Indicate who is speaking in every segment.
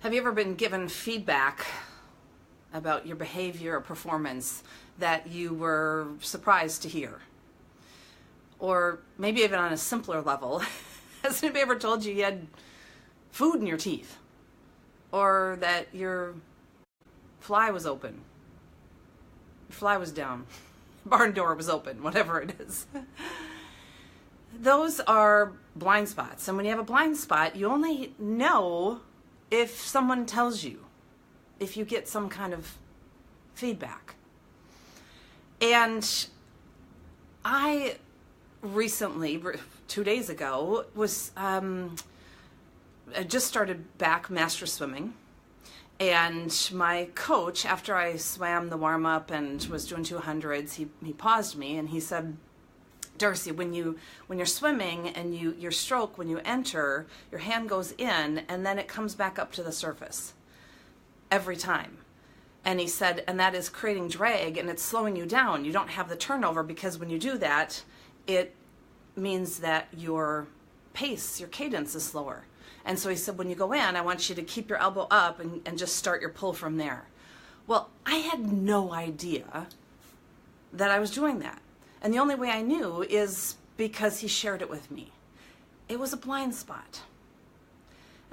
Speaker 1: Have you ever been given feedback about your behavior or performance that you were surprised to hear? Or maybe even on a simpler level, has anybody ever told you had food in your teeth? Or that your fly was open? Your fly was down. Barn door was open, whatever it is. Those are blind spots. And when you have a blind spot, you only know if someone tells you, if you get some kind of feedback. And I recently, 2 days ago, I just started back master swimming. And my coach, after I swam the warm-up and was doing 200s, he paused me and he said, Darcy, when you're swimming and your stroke, when you enter, your hand goes in and then it comes back up to the surface every time. And he said, and that is creating drag and it's slowing you down. You don't have the turnover because when you do that, it means that your pace, your cadence is slower. And so he said, when you go in, I want you to keep your elbow up and just start your pull from there. Well, I had no idea that I was doing that. And the only way I knew is because he shared it with me. It was a blind spot.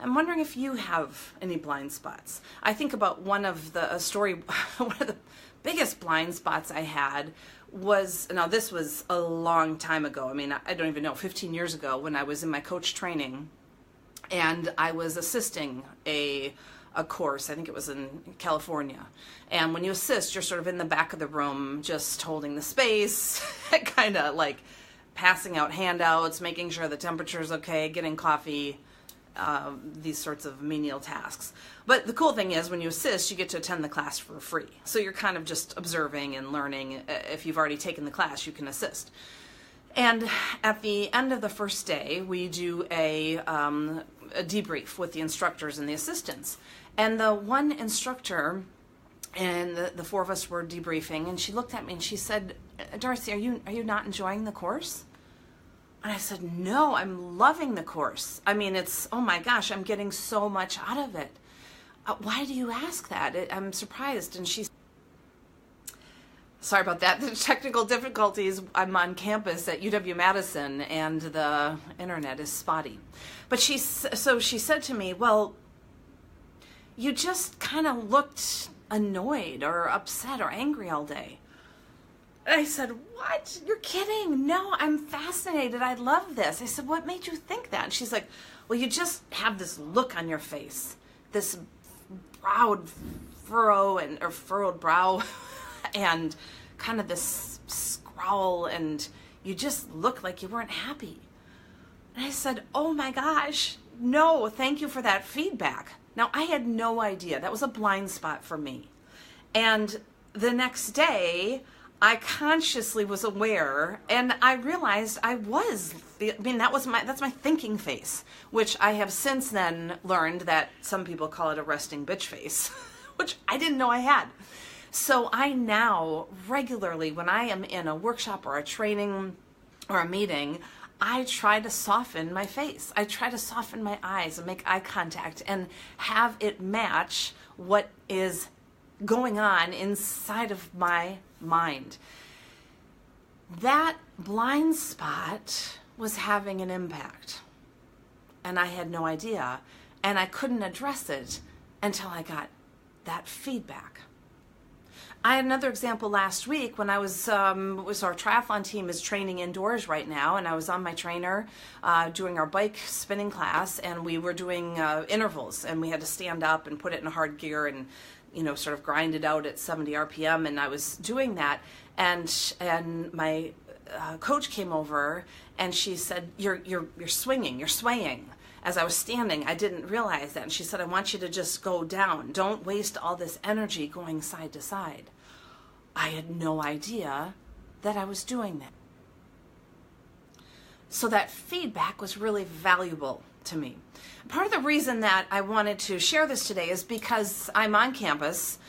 Speaker 1: I'm wondering if you have any blind spots. I think about one of the biggest blind spots I had was, now this was a long time ago. I mean, I don't even know, 15 years ago when I was in my coach training and I was assisting a course. I think it was in California. And when you assist, you're sort of in the back of the room, just holding the space, kind of like passing out handouts, making sure the temperature's okay, getting coffee, these sorts of menial tasks. But the cool thing is when you assist, you get to attend the class for free. So you're kind of just observing and learning. If you've already taken the class, you can assist. And at the end of the first day, we do a debrief with the instructors and the assistants. And the one instructor and the four of us were debriefing, and she looked at me and she said, Darcy, are you not enjoying the course? And I said, no, I'm loving the course. I mean, oh my gosh, I'm getting so much out of it. Why do you ask that? I'm surprised. And sorry about that. The technical difficulties. I'm on campus at UW-Madison and the internet is spotty. But she said to me, well, you just kind of looked annoyed or upset or angry all day. And I said, what? You're kidding. No, I'm fascinated. I love this. I said, what made you think that? And she's like, well, you just have this look on your face, this furrowed brow and kind of this scowl, and you just look like you weren't happy. And I said, oh my gosh, no, thank you for that feedback. Now, I had no idea. That was a blind spot for me. And the next day, I consciously was aware, and I realized that's my thinking face, which I have since then learned that some people call it a resting bitch face, which I didn't know I had. So I now regularly, when I am in a workshop or a training or a meeting, I try to soften my face. I try to soften my eyes and make eye contact and have it match what is going on inside of my mind. That blind spot was having an impact, and I had no idea, and I couldn't address it until I got that feedback. I had another example last week when I was our triathlon team is training indoors right now, and I was on my trainer doing our bike spinning class, and we were doing intervals, and we had to stand up and put it in hard gear and sort of grind it out at 70 RPM, and I was doing that, and my coach came over and she said, you're swinging, you're swaying. As I was standing, I didn't realize that. And she said, I want you to just go down. Don't waste all this energy going side to side. I had no idea that I was doing that. So that feedback was really valuable to me. Part of the reason that I wanted to share this today is because I'm on campus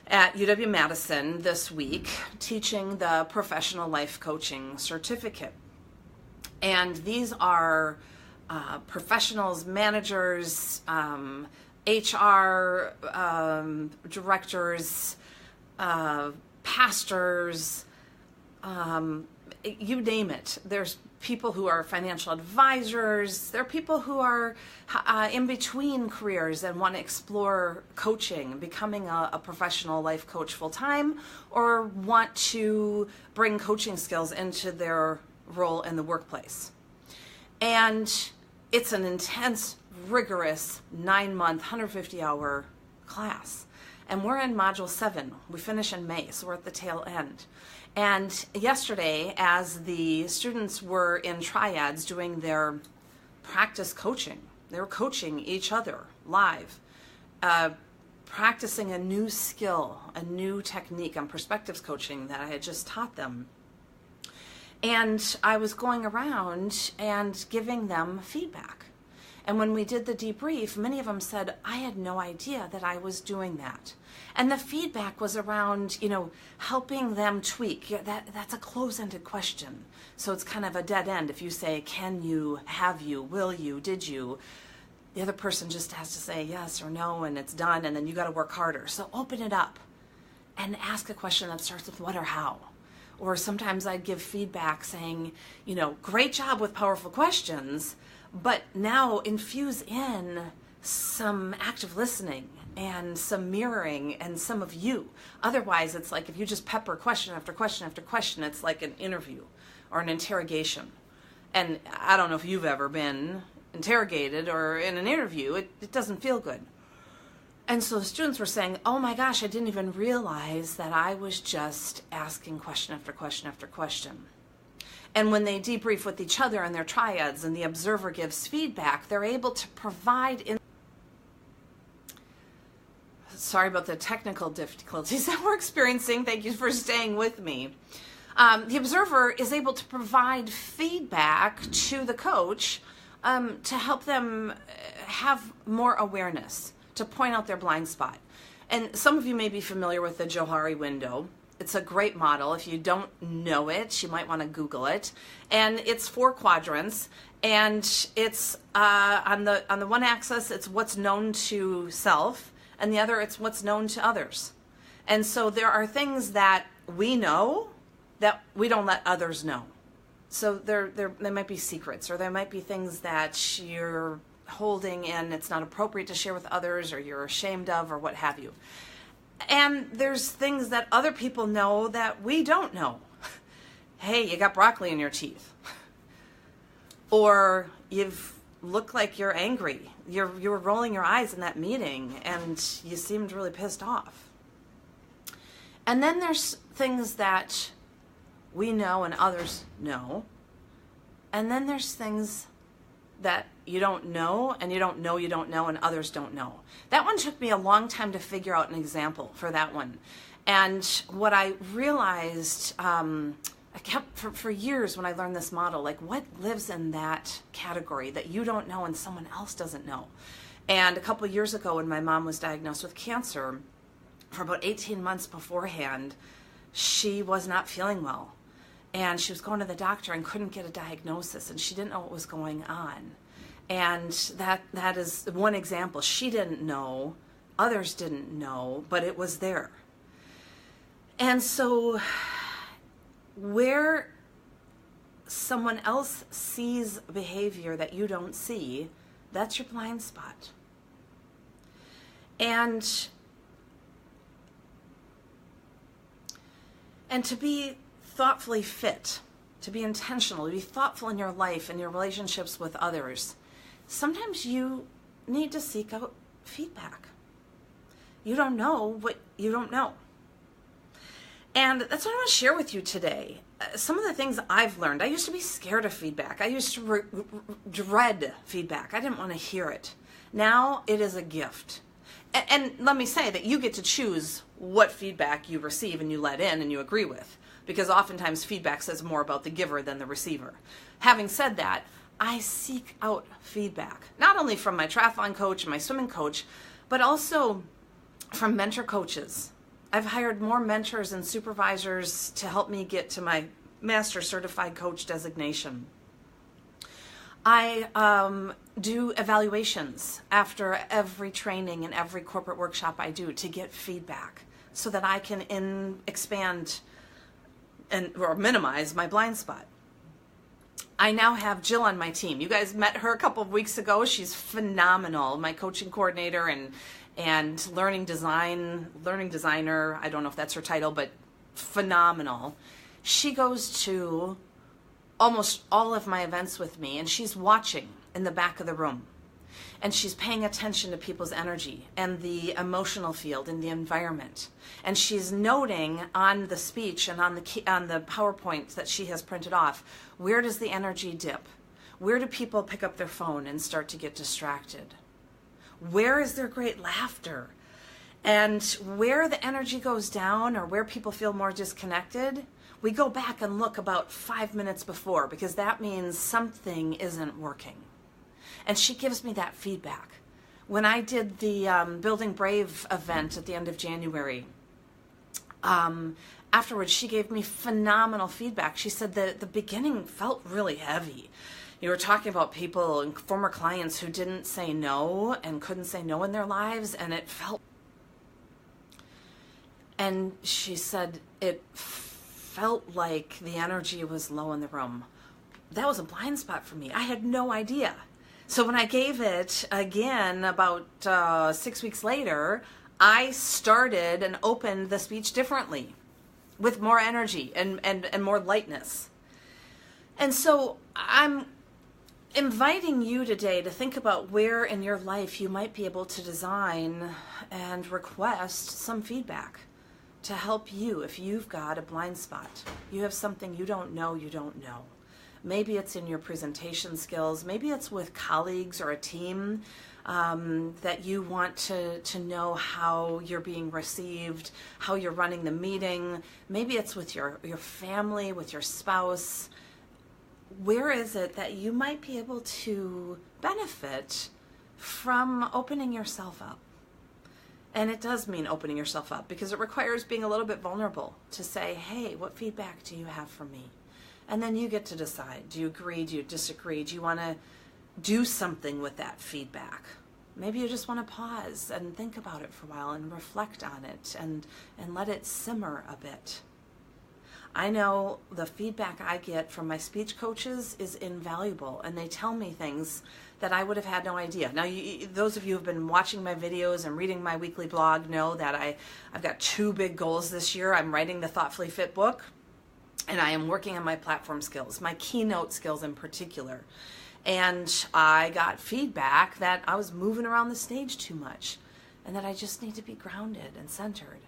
Speaker 1: at UW-Madison this week teaching the Professional Life Coaching Certificate. And these are professionals, managers, HR directors, pastors, you name it. There's people who are financial advisors. There are people who are in between careers and want to explore coaching, becoming a professional life coach full time, or want to bring coaching skills into their role in the workplace. And it's an intense, rigorous 9-month, 150-hour class. And we're in Module 7. We finish in May, so we're at the tail end. And yesterday, as the students were in triads doing their practice coaching, they were coaching each other live, practicing a new skill, a new technique on perspectives coaching that I had just taught them. And I was going around and giving them feedback. And when we did the debrief, many of them said, I had no idea that I was doing that. And the feedback was around, helping them tweak. That's a close-ended question. So it's kind of a dead end. If you say, can you, have you, will you, did you, the other person just has to say yes or no, and it's done, and then you got to work harder. So open it up and ask a question that starts with what or how. Or sometimes I'd give feedback saying, great job with powerful questions, but now infuse in some active listening and some mirroring and some of you. Otherwise, it's like if you just pepper question after question after question, it's like an interview or an interrogation. And I don't know if you've ever been interrogated or in an interview. It doesn't feel good. And so the students were saying, oh my gosh, I didn't even realize that I was just asking question after question after question. And when they debrief with each other in their triads and the observer gives feedback, they're able to provide Sorry about the technical difficulties that we're experiencing. Thank you for staying with me. The observer is able to provide feedback to the coach to help them have more awareness, to point out their blind spot. And some of you may be familiar with the Johari window. It's a great model. If you don't know it, you might want to Google it. And it's 4 quadrants, and it's on the one axis, it's what's known to self, and the other, it's what's known to others. And so there are things that we know that we don't let others know. So there might be secrets, or there might be things that you're holding and it's not appropriate to share with others, or you're ashamed of, or what have you. And there's things that other people know that we don't know. Hey, you got broccoli in your teeth. Or you've looked like you're angry. You were rolling your eyes in that meeting and you seemed really pissed off. And then there's things that we know and others know. And then there's things that you don't know, and you don't know, and others don't know. That one took me a long time to figure out an example for that one. And what I realized, I kept for years when I learned this model, like what lives in that category that you don't know and someone else doesn't know. And a couple of years ago when my mom was diagnosed with cancer, for about 18 months beforehand, she was not feeling well. And she was going to the doctor and couldn't get a diagnosis, and she didn't know what was going on. And that is one example. She didn't know, others didn't know, but it was there. And so where someone else sees behavior that you don't see, that's your blind spot. And to be thoughtfully fit, to be intentional, to be thoughtful in your life and your relationships with others, sometimes you need to seek out feedback. You don't know what you don't know. And that's what I want to share with you today. Some of the things I've learned. I used to be scared of feedback. I used to dread feedback. I didn't want to hear it. Now it is a gift. And let me say that you get to choose what feedback you receive and you let in and you agree with, because oftentimes feedback says more about the giver than the receiver. Having said that, I seek out feedback, not only from my triathlon coach and my swimming coach, but also from mentor coaches. I've hired more mentors and supervisors to help me get to my master certified coach designation. I do evaluations after every training and every corporate workshop I do to get feedback so that I can expand or minimize my blind spot. I now have Jill on my team. You guys met her a couple of weeks ago. She's phenomenal, my coaching coordinator and learning designer. I don't know if that's her title, but phenomenal. She goes to almost all of my events with me, and she's watching in the back of the room. And she's paying attention to people's energy and the emotional field and the environment. And she's noting on the speech and on the PowerPoint that she has printed off, where does the energy dip? Where do people pick up their phone and start to get distracted? Where is there great laughter? And where the energy goes down or where people feel more disconnected, we go back and look about 5 minutes before, because that means something isn't working. And she gives me that feedback. When I did the Building Brave event at the end of January, afterwards she gave me phenomenal feedback. She said that the beginning felt really heavy. You were talking about people and former clients who didn't say no and couldn't say no in their lives, and it felt... And she said it felt like the energy was low in the room. That was a blind spot for me. I had no idea. So when I gave it again about 6 weeks later, I started and opened the speech differently with more energy and more lightness. And so I'm inviting you today to think about where in your life you might be able to design and request some feedback to help you if you've got a blind spot. You have something you don't know. Maybe it's in your presentation skills. Maybe it's with colleagues or a team that you want to know how you're being received, how you're running the meeting. Maybe it's with your family, with your spouse. Where is it that you might be able to benefit from opening yourself up? And it does mean opening yourself up, because it requires being a little bit vulnerable to say, hey, what feedback do you have for me? And then you get to decide, do you agree, do you disagree, do you want to do something with that feedback? Maybe you just want to pause and think about it for a while and reflect on it and let it simmer a bit. I know the feedback I get from my speech coaches is invaluable, and they tell me things that I would have had no idea. Now, those of you who have been watching my videos and reading my weekly blog know that I've got 2 big goals this year. I'm writing the Thoughtfully Fit book, and I am working on my platform skills, my keynote skills in particular. And I got feedback that I was moving around the stage too much and that I just need to be grounded and centered.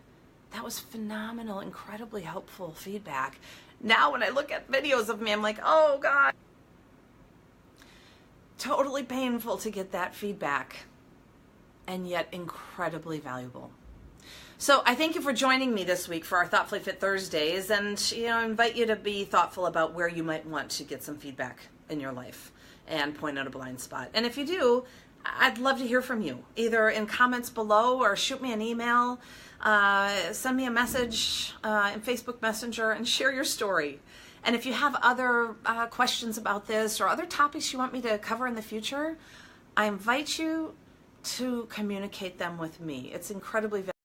Speaker 1: That was phenomenal, incredibly helpful feedback. Now when I look at videos of me, I'm like, oh God. Totally painful to get that feedback, and yet incredibly valuable. So I thank you for joining me this week for our Thoughtfully Fit Thursdays, and I invite you to be thoughtful about where you might want to get some feedback in your life and point out a blind spot. And if you do, I'd love to hear from you, either in comments below or shoot me an email, send me a message in Facebook Messenger, and share your story. And if you have other questions about this or other topics you want me to cover in the future, I invite you to communicate them with me. It's incredibly valuable.